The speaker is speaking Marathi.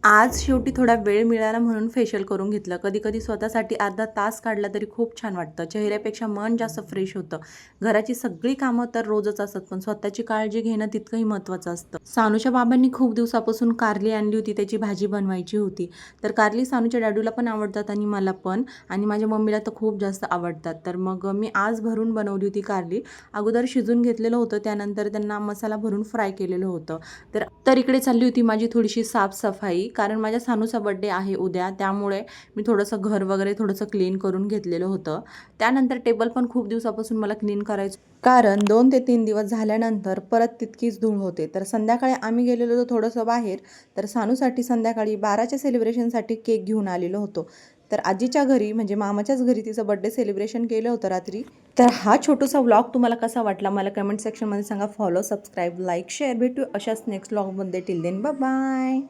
आज शेवटी थोडा वेळ मिळाला म्हणून फेशियल करून घेतलं. कधी-कधी स्वतःसाठी अर्धा तास काढला तरी खूप छान वाटतं. चेहऱ्यापेक्षा मन जास्त फ्रेश होतं. घराची सगळी कामं तर रोजच असतात, पण स्वतःची काळजी घेणं तितकंही महत्त्वाचं असतं. सानूच्या बाबांनी खूप दिवसापासून कारली आणली होती, त्याची भाजी बनवायची होती. तर कारली सानूच्या डॅडूला पण आवडतात आणि मला पण, आणि माझ्या मम्मीला तर खूप जास्त आवडतात. तर मग मी आज भरून बनवली होती कारली. अगोदर शिजून घेतलेलं होतं, त्यानंतर त्यांना मसाला भरून फ्राय केलेलं होतं. तर तर इकडे चालली होती माझी थोडीशी साफसफाई, कारण माझ्या सानूचा बड्डे आहे उद्या, त्यामुळे मी थोडंसं घर वगैरे थोडंसं क्लीन करून घेतलेलं होतं. त्यानंतर टेबल पण खूप दिवसापासून मला क्लीन करायचं, कारण 2 ते 3 दिवस झाल्यानंतर परत तितकीच धूळ होते. तर संध्याकाळी आम्ही गेलेलो होतो थोडंसं बाहेर, तर सानूसाठी संध्याकाळी 12च्या सेलिब्रेशनसाठी केक घेऊन आलेलो होतो. तर आजीच्या घरी म्हणजे मामाच्याच घरी तिचं बड्डे सेलिब्रेशन केलं होतं रात्री. तर हा छोटासा व्लॉग तुम्हाला कसा वाटला मला कमेंट सेक्शनमध्ये सांगा. Follow, subscribe, like, share. भेटू अशाच नेक्स्ट व्लॉगमध्ये. Till then bye bye.